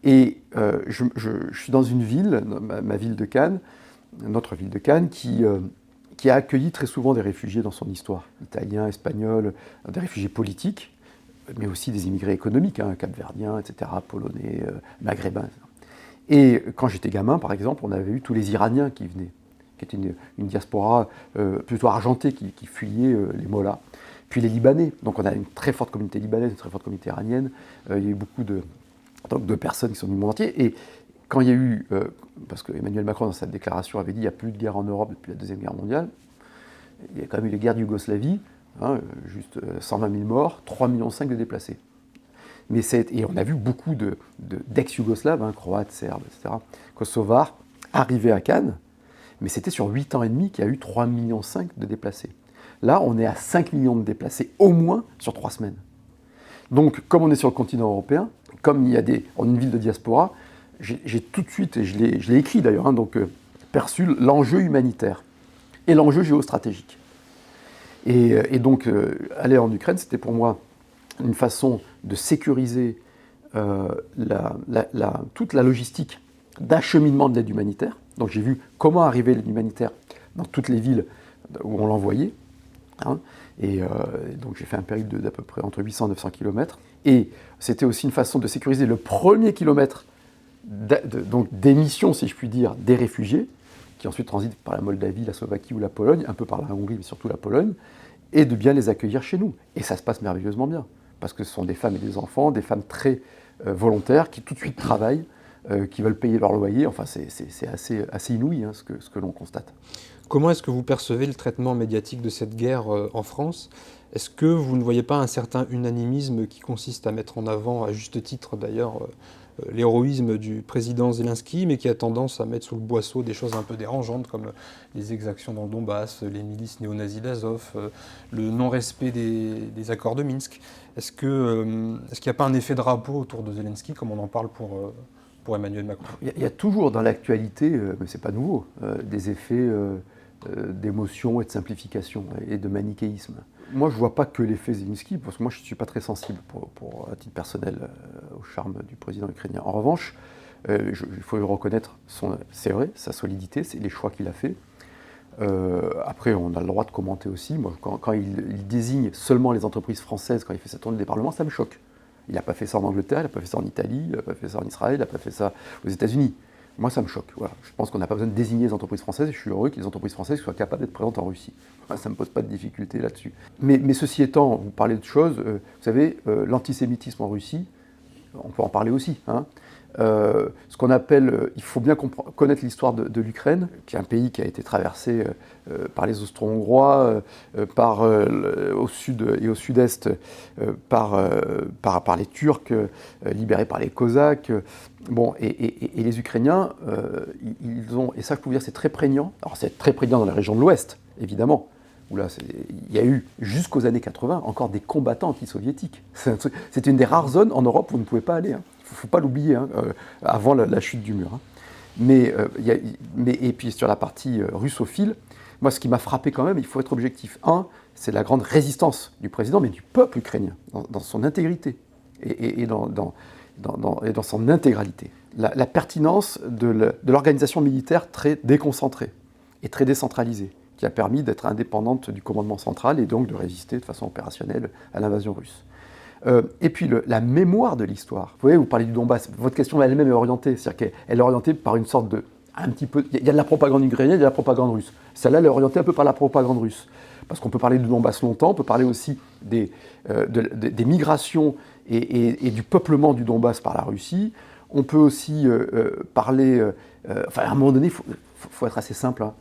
Et je suis dans une ville, ma ville de Cannes, notre ville de Cannes, qui a accueilli très souvent des réfugiés dans son histoire, italiens, espagnols, des réfugiés politiques, mais aussi des immigrés économiques, capverdiens, etc., polonais, maghrébins. Et quand j'étais gamin, par exemple, on avait eu tous les Iraniens qui venaient, qui était une diaspora plutôt argentée qui fuyait les mollahs. Puis les Libanais, donc on a une très forte communauté libanaise, une très forte communauté iranienne. Il y a eu beaucoup de personnes qui sont venues du monde entier. Et quand il y a eu, parce que Emmanuel Macron dans sa déclaration avait dit qu'il n'y a plus de guerre en Europe depuis la Deuxième Guerre mondiale, il y a quand même eu les guerres de Yougoslavie, juste 120 000 morts, 3,5 millions de déplacés. Et on a vu beaucoup d'ex-Yougoslaves, Croates, Serbes, etc., Kosovars, arriver à Cannes, mais c'était sur 8 ans et demi qu'il y a eu 3,5 millions de déplacés. Là, on est à 5 millions de déplacés, au moins, sur 3 semaines. Donc, comme on est sur le continent européen, comme on est une ville de diaspora, j'ai tout de suite, et je l'ai écrit d'ailleurs, perçu l'enjeu humanitaire et l'enjeu géostratégique. Et donc, aller en Ukraine, c'était pour moi une façon de sécuriser toute la logistique d'acheminement de l'aide humanitaire. Donc, j'ai vu comment arriver l'aide humanitaire dans toutes les villes où on l'envoyait. Et donc j'ai fait un périple d'à peu près entre 800 et 900 km. Et c'était aussi une façon de sécuriser le premier kilomètre d'émission, si je puis dire, des réfugiés, qui ensuite transitent par la Moldavie, la Slovaquie ou la Pologne, un peu par la Hongrie, mais surtout la Pologne, et de bien les accueillir chez nous. Et ça se passe merveilleusement bien, parce que ce sont des femmes et des enfants, des femmes très volontaires, qui tout de suite travaillent, qui veulent payer leur loyer. Enfin, c'est assez inouï ce que l'on constate. Comment est-ce que vous percevez le traitement médiatique de cette guerre en France? Est-ce que vous ne voyez pas un certain unanimisme qui consiste à mettre en avant, à juste titre d'ailleurs, l'héroïsme du président Zelensky, mais qui a tendance à mettre sous le boisseau des choses un peu dérangeantes comme les exactions dans le Donbass, les milices néo-nazis d'Azov, le non-respect des accords de Minsk? Est-ce qu'il n'y a pas un effet drapeau autour de Zelensky, comme on en parle pour Emmanuel Macron? Il y a toujours dans l'actualité, mais ce n'est pas nouveau, des effets d'émotion et de simplification et de manichéisme. Moi, je ne vois pas que l'effet Zelensky, parce que moi, je ne suis pas très sensible, à titre personnel, au charme du président ukrainien. En revanche, il faut lui reconnaître, c'est vrai, sa solidité, c'est les choix qu'il a faits. Après, on a le droit de commenter aussi. Moi, quand il désigne seulement les entreprises françaises, quand il fait sa tournée des parlements, ça me choque. Il n'a pas fait ça en Angleterre, il n'a pas fait ça en Italie, il n'a pas fait ça en Israël, il n'a pas fait ça aux États-Unis. Moi, ça me choque. Voilà. Je pense qu'on n'a pas besoin de désigner les entreprises françaises et je suis heureux que les entreprises françaises soient capables d'être présentes en Russie. Ça ne me pose pas de difficulté là-dessus. Mais ceci étant, vous parlez de choses, vous savez, l'antisémitisme en Russie, on peut en parler aussi. Ce qu'on appelle, il faut bien connaître l'histoire de l'Ukraine, qui est un pays qui a été traversé par les Austro-Hongrois, au sud et au sud-est par les Turcs, libérés par les Cosaques. Bon, et les Ukrainiens, ils ont, et ça je peux vous dire, c'est très prégnant. Alors c'est très prégnant dans la région de l'Ouest, évidemment, où là, il y a eu, jusqu'aux années 80, encore des combattants anti-soviétiques. C'est une des rares zones en Europe où vous ne pouvez pas aller. Il ne faut pas l'oublier, avant la chute du mur. Et puis sur la partie russophile, moi ce qui m'a frappé quand même, il faut être objectif. C'est la grande résistance du président, mais du peuple ukrainien, dans son intégrité et dans son intégralité. La pertinence de l'organisation militaire très déconcentrée et très décentralisée, qui a permis d'être indépendante du commandement central et donc de résister de façon opérationnelle à l'invasion russe. Et puis la mémoire de l'histoire. Vous voyez, vous parlez du Donbass, votre question elle-même est orientée, c'est-à-dire qu'elle est orientée par une sorte de... Il y a de la propagande ukrainienne, il y a de la propagande russe. Celle-là, elle est orientée un peu par la propagande russe. Parce qu'on peut parler du Donbass longtemps, on peut parler aussi des migrations et du peuplement du Donbass par la Russie. On peut aussi parler... à un moment donné, il faut être assez simple. Hein.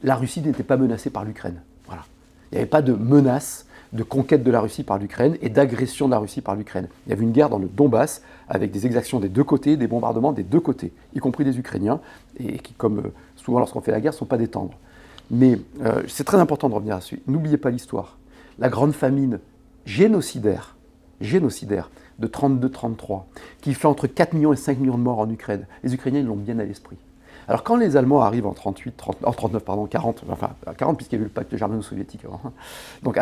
La Russie n'était pas menacée par l'Ukraine. Voilà. Il n'y avait pas de menace de conquête de la Russie par l'Ukraine et d'agression de la Russie par l'Ukraine. Il y avait une guerre dans le Donbass avec des exactions des deux côtés, des bombardements des deux côtés, y compris des Ukrainiens, et qui, comme souvent lorsqu'on fait la guerre, ne sont pas des tendres. Mais c'est très important de revenir là-dessus. N'oubliez pas l'histoire. La grande famine génocidaire de 32-33, qui fait entre 4 millions et 5 millions de morts en Ukraine. Les Ukrainiens, ils l'ont bien à l'esprit. Alors quand les Allemands arrivent en 40, puisqu'il y a eu le pacte germano-soviétique avant, hein. Donc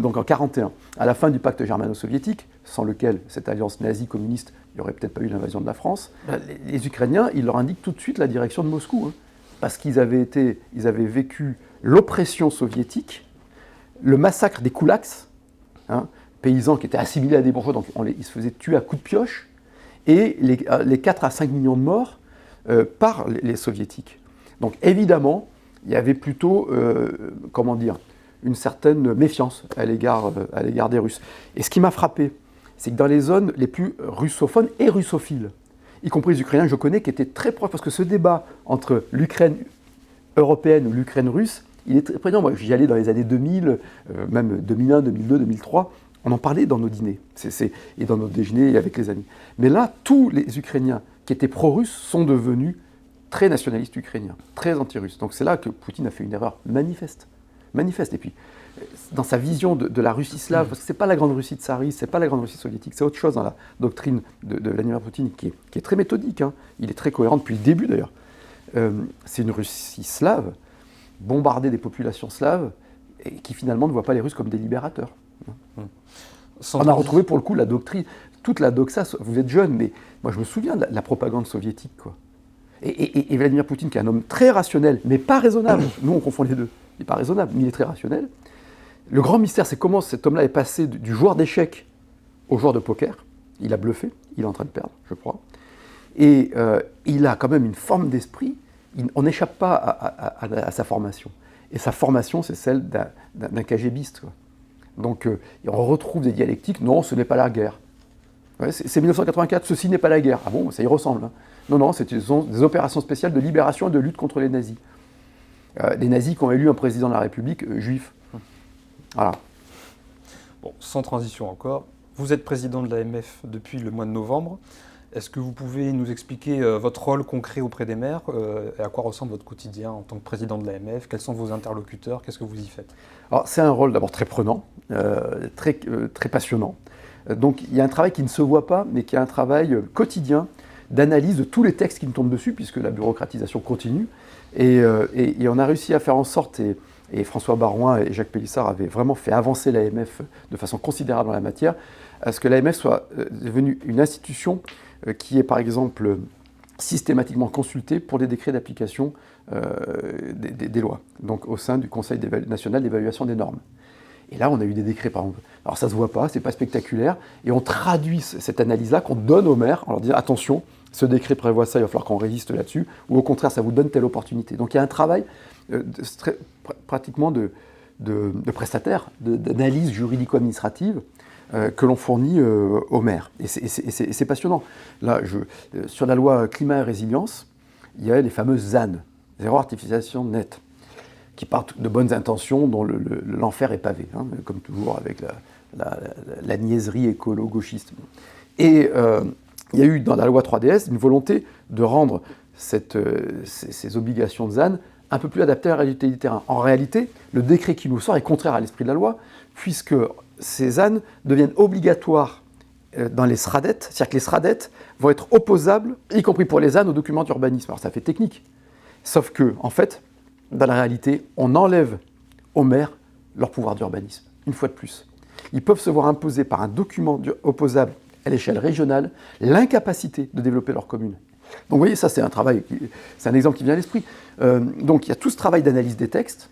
donc en 41, à la fin du pacte germano-soviétique, sans lequel cette alliance nazie-communiste, il n'y aurait peut-être pas eu l'invasion de la France, les Ukrainiens, ils leur indiquent tout de suite la direction de Moscou, hein, parce qu'ils avaient vécu l'oppression soviétique, le massacre des koulaks, hein, paysans qui étaient assimilés à des bourgeois, donc ils se faisaient tuer à coups de pioche, et les 4 à 5 millions de morts par les soviétiques. Donc évidemment, il y avait plutôt, une certaine méfiance à l'égard des Russes. Et ce qui m'a frappé, c'est que dans les zones les plus russophones et russophiles, y compris les Ukrainiens que je connais, qui étaient très proches, parce que ce débat entre l'Ukraine européenne ou l'Ukraine russe, il est très présent. Moi, j'y allais dans les années 2000, même 2001, 2002, 2003, on en parlait dans nos dîners, et dans nos déjeuners avec les amis. Mais là, tous les Ukrainiens qui étaient pro-russes sont devenus très nationalistes ukrainiens, très anti-russes. Donc c'est là que Poutine a fait une erreur manifeste. Et puis, dans sa vision de la Russie slave, parce que c'est pas la grande Russie tsariste, c'est pas la grande Russie soviétique, c'est autre chose dans la doctrine de Vladimir Poutine, qui est très méthodique, hein. Il est très cohérent depuis le début d'ailleurs. C'est une Russie slave, bombarder des populations slaves, et qui finalement ne voit pas les Russes comme des libérateurs. On a retrouvé pour le coup la doctrine, toute la doxa. Vous êtes jeune, mais moi je me souviens de la propagande soviétique, quoi. Et Vladimir Poutine, qui est un homme très rationnel, mais pas raisonnable, nous on confond les deux, il n'est pas raisonnable, mais il est très rationnel. Le grand mystère, c'est comment cet homme-là est passé du joueur d'échecs au joueur de poker. Il a bluffé, il est en train de perdre, je crois. Et il a quand même une forme d'esprit, on n'échappe pas à sa formation. Et sa formation, c'est celle d'un KGBiste, quoi. Donc on retrouve des dialectiques, non, ce n'est pas la guerre. Ouais, c'est 1984, ceci n'est pas la guerre. Ah bon, ça y ressemble. Hein. Non, c'est des opérations spéciales de libération et de lutte contre les nazis. Les nazis qui ont élu un président de la République juif. Voilà. Bon, sans transition encore, vous êtes président de l'AMF depuis le mois de novembre. Est-ce que vous pouvez nous expliquer votre rôle concret auprès des maires et à quoi ressemble votre quotidien en tant que président de l'AMF? Quels sont vos interlocuteurs? Qu'est-ce que vous y faites? Alors, c'est un rôle d'abord très prenant, très passionnant. Donc il y a un travail qui ne se voit pas, mais qui est un travail quotidien d'analyse de tous les textes qui nous tombent dessus, puisque la bureaucratisation continue. Et on a réussi à faire en sorte, et François Baroin et Jacques Pélissard avaient vraiment fait avancer l'AMF de façon considérable en la matière, à ce que l'AMF soit devenue une institution qui est par exemple systématiquement consultée pour les décrets d'application des lois, donc au sein du Conseil national d'évaluation des normes. Et là, on a eu des décrets, par exemple. Alors ça ne se voit pas, c'est pas spectaculaire, et on traduit cette analyse-là qu'on donne aux maires en leur disant « Attention, ce décret prévoit ça, il va falloir qu'on résiste là-dessus », ou au contraire, ça vous donne telle opportunité. Donc il y a un travail pratiquement de prestataire, d'analyse juridico-administrative que l'on fournit aux maires. Et c'est passionnant. Là, sur la loi climat et résilience, il y a les fameuses ZAN, zéro artificialisation nette, qui partent de bonnes intentions dont l'enfer est pavé, hein, comme toujours avec la niaiserie écolo-gauchiste. Et il y a eu dans la loi 3DS une volonté de rendre ces obligations de ZAN un peu plus adaptées à la réalité du terrain. En réalité, le décret qui nous sort est contraire à l'esprit de la loi, puisque ces ZAN deviennent obligatoires dans les SRADET, c'est-à-dire que les SRADET vont être opposables, y compris pour les ZAN, aux documents d'urbanisme. Alors ça fait technique, sauf que, en fait, dans la réalité, on enlève aux maires leur pouvoir d'urbanisme, une fois de plus. Ils peuvent se voir imposer par un document opposable à l'échelle régionale l'incapacité de développer leur commune. Donc vous voyez, ça c'est un exemple qui vient à l'esprit. Donc il y a tout ce travail d'analyse des textes,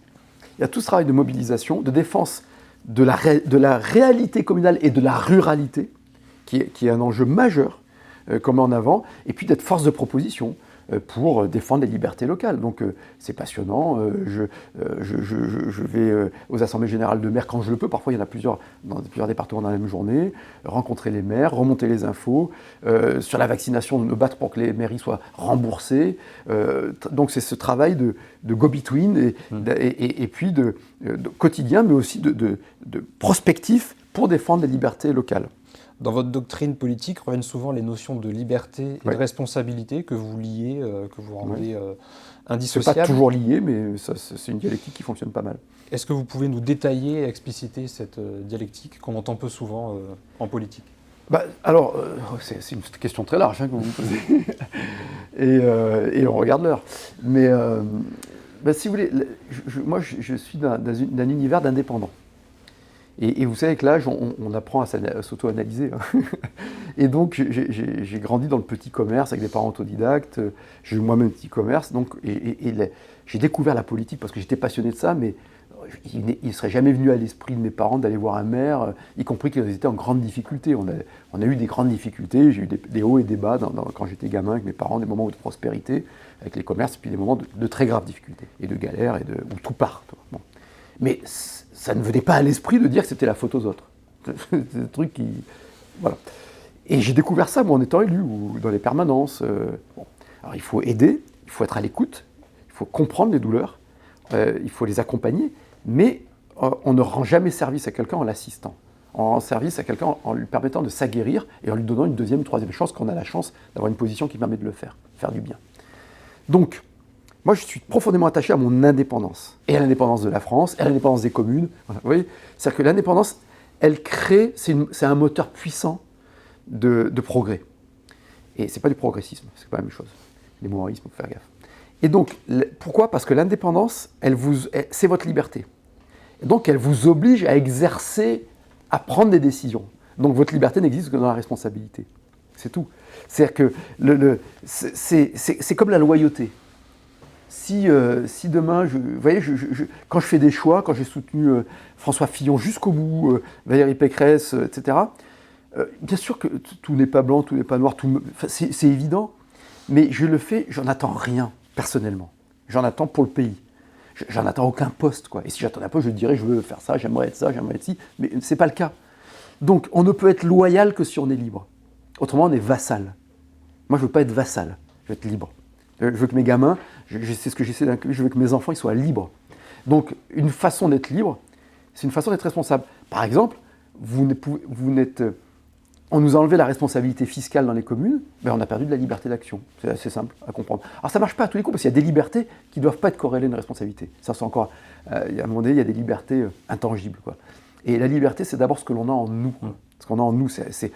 il y a tout ce travail de mobilisation, de défense de la réalité communale et de la ruralité, qui est un enjeu majeur qu'on met en avant, et puis d'être force de proposition, pour défendre les libertés locales. Donc c'est passionnant. Je vais aux assemblées générales de maires quand je le peux. Parfois, il y en a plusieurs dans plusieurs départements dans la même journée. Rencontrer les maires, remonter les infos. Sur la vaccination, me battre pour que les mairies soient remboursées. Donc c'est ce travail de go-between et puis de quotidien, mais aussi de prospectif pour défendre les libertés locales. Dans votre doctrine politique reviennent souvent les notions de liberté et de responsabilité que vous liez, que vous rendez indissociables. C'est pas toujours lié, mais c'est une dialectique qui fonctionne pas mal. Est-ce que vous pouvez nous détailler et expliciter cette dialectique qu'on entend peu souvent en politique ? Alors, c'est une question très large que vous me posez, et on regarde l'heure. Mais si vous voulez, moi je suis d'un univers d'indépendants. Et vous savez que l'âge, on apprend à s'auto-analyser. Et donc, j'ai grandi dans le petit commerce avec des parents autodidactes. J'ai eu moi-même un petit commerce. Donc, j'ai découvert la politique parce que j'étais passionné de ça, mais il ne serait jamais venu à l'esprit de mes parents d'aller voir un maire, y compris qu'ils étaient en grande difficulté. On a eu des grandes difficultés. J'ai eu des hauts et des bas quand j'étais gamin avec mes parents, des moments de prospérité avec les commerces, puis des moments de très graves difficultés et de galères où tout part. Bon. Mais ça ne venait pas à l'esprit de dire que c'était la faute aux autres. C'est des trucs qui... Voilà. Et j'ai découvert ça, moi, en étant élu, ou dans les permanences. Bon. Alors, il faut aider, il faut être à l'écoute, il faut comprendre les douleurs, il faut les accompagner, mais on ne rend jamais service à quelqu'un en l'assistant. On rend service à quelqu'un en lui permettant de s'aguerrir et en lui donnant une deuxième, troisième chance, quand on a la chance d'avoir une position qui permet de le faire du bien. Donc, moi, je suis profondément attaché à mon indépendance, et à l'indépendance de la France, et à l'indépendance des communes. Voilà, vous voyez, c'est-à-dire que l'indépendance, elle crée, c'est un moteur puissant de progrès. Et c'est pas du progressisme, c'est pas la même chose. L'humorisme, il faut faire gaffe. Et donc, pourquoi ? Parce que l'indépendance, c'est votre liberté. Et donc, elle vous oblige à exercer, à prendre des décisions. Donc, votre liberté n'existe que dans la responsabilité. C'est tout. C'est-à-dire que c'est comme la loyauté. Si demain, vous voyez, quand je fais des choix, quand j'ai soutenu François Fillon jusqu'au bout, Valérie Pécresse, etc., bien sûr que tout n'est pas blanc, tout n'est pas noir, c'est évident, mais je le fais, j'en attends rien, personnellement. J'en attends pour le pays. J'en attends aucun poste, quoi. Et si j'attendais un poste, je dirais, je veux faire ça, j'aimerais être ci, mais ce n'est pas le cas. Donc, on ne peut être loyal que si on est libre. Autrement, on est vassal. Moi, je ne veux pas être vassal, je veux être libre. Je veux que mes gamins, c'est ce que j'essaie d'inculquer, je veux que mes enfants ils soient libres. Donc, une façon d'être libre, c'est une façon d'être responsable. Par exemple, on nous a enlevé la responsabilité fiscale dans les communes, ben on a perdu de la liberté d'action. C'est assez simple à comprendre. Alors, ça ne marche pas à tous les coups, parce qu'il y a des libertés qui ne doivent pas être corrélées à une responsabilité. Ça, c'est encore... à un moment donné, il y a des libertés intangibles, quoi. Et la liberté, c'est d'abord ce que l'on a en nous. Ce qu'on a en nous, c'est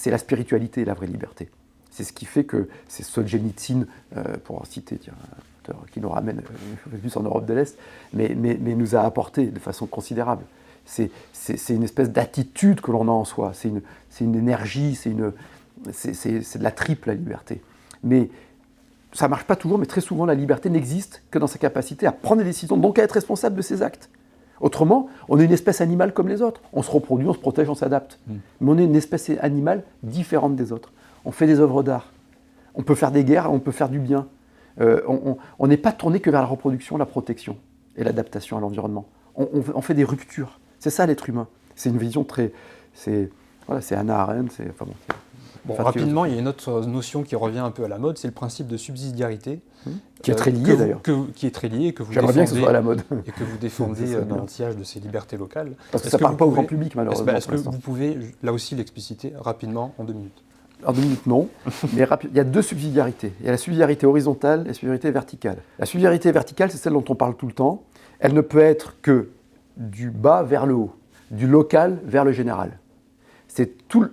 la spiritualité, la vraie liberté. C'est ce qui fait que c'est Solzhenitsyn, pour en citer un auteur qui nous ramène plus en Europe de l'Est, mais nous a apporté de façon considérable. C'est une espèce d'attitude que l'on a en soi, c'est une énergie, c'est de la triple la liberté. Mais ça ne marche pas toujours, mais très souvent la liberté n'existe que dans sa capacité à prendre des décisions, donc à être responsable de ses actes. Autrement, on est une espèce animale comme les autres. On se reproduit, on se protège, on s'adapte. Mais on est une espèce animale différente des autres. On fait des œuvres d'art. On peut faire des guerres, on peut faire du bien. On n'est pas tourné que vers la reproduction, la protection et l'adaptation à l'environnement. On fait des ruptures. C'est ça l'être humain. C'est une vision très... C'est Hannah Arendt. Bon, rapidement, il y a une autre notion qui revient un peu à la mode, c'est le principe de subsidiarité. Qui est très lié d'ailleurs. Qui est très lié et que vous J'aimerais bien que ce soit à la mode. Et que vous défendez dans l'anti-âge de ces libertés locales. Parce que ça ne parle pas au grand public, malheureusement. Est-ce que vous pouvez, là aussi, l'expliciter rapidement en 2 minutes ? En 2 minutes, non. Mais il y a 2 subsidiarités. Il y a la subsidiarité horizontale et la subsidiarité verticale. La subsidiarité verticale, c'est celle dont on parle tout le temps. Elle ne peut être que du bas vers le haut, du local vers le général. C'est toute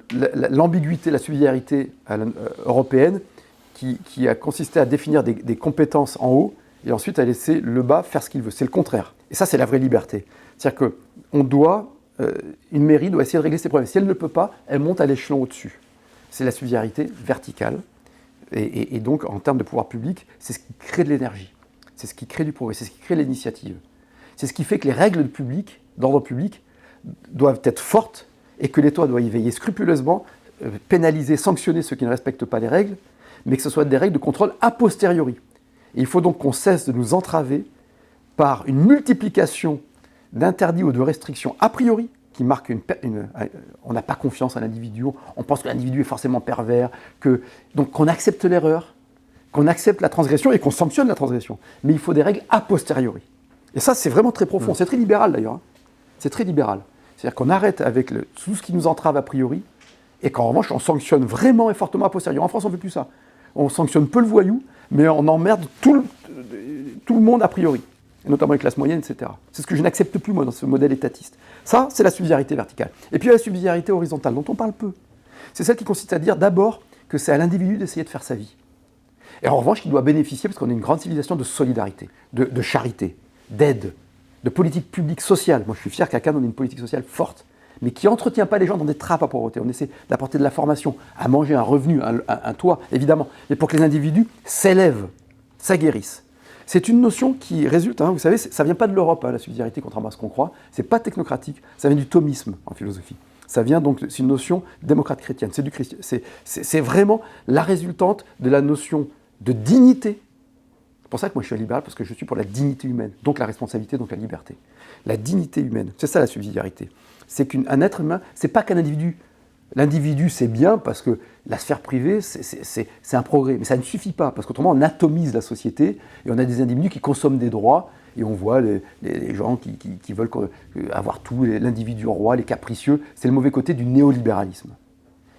l'ambiguïté, la subsidiarité européenne qui a consisté à définir des compétences en haut et ensuite à laisser le bas faire ce qu'il veut. C'est le contraire. Et ça, c'est la vraie liberté. C'est-à-dire une mairie doit essayer de régler ses problèmes. Si elle ne peut pas, elle monte à l'échelon au-dessus. C'est la subsidiarité verticale. Et donc, en termes de pouvoir public, c'est ce qui crée de l'énergie. C'est ce qui crée du progrès. C'est ce qui crée l'initiative. C'est ce qui fait que les règles d'ordre public doivent être fortes et que l'État doit y veiller scrupuleusement, pénaliser, sanctionner ceux qui ne respectent pas les règles, mais que ce soit des règles de contrôle a posteriori. Et il faut donc qu'on cesse de nous entraver par une multiplication d'interdits ou de restrictions a priori, qui marquent on n'a pas confiance à l'individu, on pense que l'individu est forcément pervers, donc qu'on accepte l'erreur, qu'on accepte la transgression et qu'on sanctionne la transgression. Mais il faut des règles a posteriori. Et ça, c'est vraiment très profond. C'est très libéral d'ailleurs. C'est très libéral. C'est-à-dire qu'on arrête avec tout ce qui nous entrave a priori et qu'en revanche, on sanctionne vraiment et fortement a posteriori. En France, on ne fait plus ça. On sanctionne peu le voyou, mais on emmerde tout le monde a priori, et notamment les classes moyennes, etc. C'est ce que je n'accepte plus, moi, dans ce modèle étatiste. Ça, c'est la subsidiarité verticale. Et puis il y a la subsidiarité horizontale, dont on parle peu. C'est celle qui consiste à dire d'abord que c'est à l'individu d'essayer de faire sa vie. Et en revanche, il doit bénéficier, parce qu'on est une grande civilisation de solidarité, de charité, d'aide, de politique publique sociale. Moi, je suis fier qu'à Cannes, on ait une politique sociale forte, mais qui n'entretient pas les gens dans des trappes à pauvreté. On essaie d'apporter de la formation, à manger, un revenu, un toit, évidemment, mais pour que les individus s'élèvent, s'aguerrissent. C'est une notion qui résulte, vous savez, ça ne vient pas de l'Europe, la subsidiarité, contrairement à ce qu'on croit. Ce n'est pas technocratique, ça vient du thomisme en philosophie. Ça vient donc, c'est une notion démocrate chrétienne, c'est vraiment la résultante de la notion de dignité. C'est pour ça que moi je suis libéral, parce que je suis pour la dignité humaine, donc la responsabilité, donc la liberté. La dignité humaine, c'est ça la subsidiarité. C'est qu'un être humain, c'est pas qu'un individu. L'individu, c'est bien parce que la sphère privée, c'est un progrès. Mais ça ne suffit pas, parce qu'autrement, on atomise la société et on a des individus qui consomment des droits et on voit les gens qui veulent avoir tout, l'individu roi, les capricieux. C'est le mauvais côté du néolibéralisme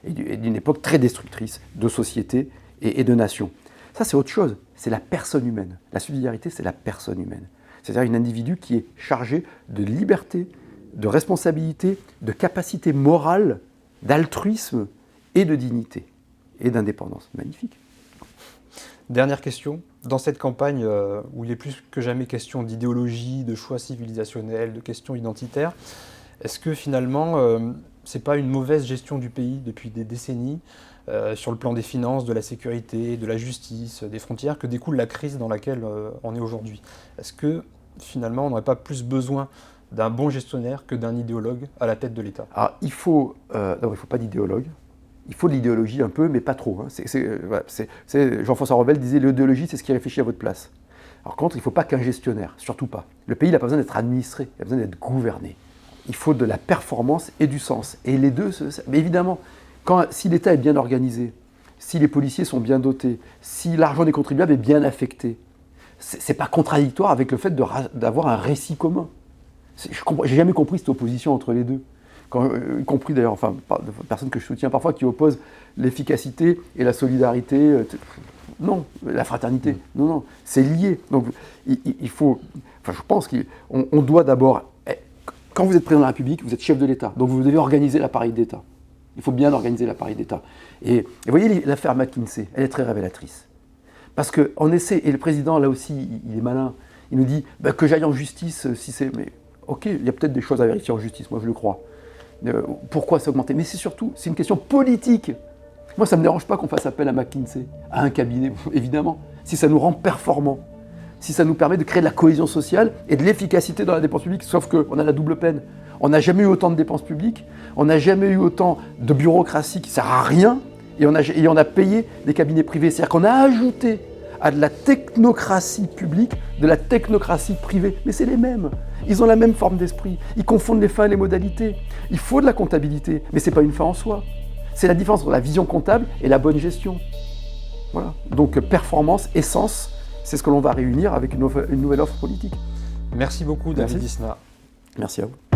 et d'une époque très destructrice de société et de nation. Ça, c'est autre chose. C'est la personne humaine. La subsidiarité, c'est la personne humaine. C'est-à-dire un individu qui est chargé de liberté, de responsabilité, de capacité morale, d'altruisme et de dignité et d'indépendance. Magnifique. Dernière question. Dans cette campagne où il est plus que jamais question d'idéologie, de choix civilisationnels, de questions identitaires, est-ce que finalement, c'est pas une mauvaise gestion du pays depuis des décennies, sur le plan des finances, de la sécurité, de la justice, des frontières, que découle la crise dans laquelle on est aujourd'hui? Est-ce que finalement, on n'aurait pas plus besoin d'un bon gestionnaire que d'un idéologue à la tête de l'État? Alors, il faut pas d'idéologue. Il faut de l'idéologie un peu, mais pas trop. Jean-François Revel disait « l'idéologie, c'est ce qui réfléchit à votre place ». Alors contre, il ne faut pas qu'un gestionnaire, surtout pas. Le pays n'a pas besoin d'être administré, il a besoin d'être gouverné. Il faut de la performance et du sens. Et les deux, mais évidemment, si l'État est bien organisé, si les policiers sont bien dotés, si l'argent des contribuables est bien affecté, ce n'est pas contradictoire avec le fait d'avoir un récit commun. J'ai jamais compris cette opposition entre les deux. Y compris d'ailleurs, de personnes que je soutiens parfois qui opposent l'efficacité et la solidarité. Non, la fraternité. Non, c'est lié. Donc il faut. Je pense qu'on doit d'abord. Quand vous êtes président de la République, vous êtes chef de l'État. Donc vous devez organiser l'appareil d'État. Il faut bien organiser l'appareil d'État. Et vous voyez l'affaire McKinsey, elle est très révélatrice. Parce qu'on essaie, et le président là aussi, il est malin. Il nous dit que j'aille en justice si c'est. Mais ok, il y a peut-être des choses à vérifier en justice, moi je le crois. Pourquoi s'augmenter? Mais c'est une question politique. Moi, ça ne me dérange pas qu'on fasse appel à McKinsey, à un cabinet, évidemment, si ça nous rend performants, si ça nous permet de créer de la cohésion sociale et de l'efficacité dans la dépense publique, sauf qu'on a la double peine. On n'a jamais eu autant de dépenses publiques, on n'a jamais eu autant de bureaucratie qui ne sert à rien, et on a payé des cabinets privés. C'est-à-dire qu'on a ajouté à de la technocratie publique, de la technocratie privée. Mais c'est les mêmes. Ils ont la même forme d'esprit. Ils confondent les fins et les modalités. Il faut de la comptabilité, mais ce n'est pas une fin en soi. C'est la différence entre la vision comptable et la bonne gestion. Voilà. Donc performance, essence, c'est ce que l'on va réunir avec une nouvelle offre politique. Merci beaucoup, David Isna. Merci à vous.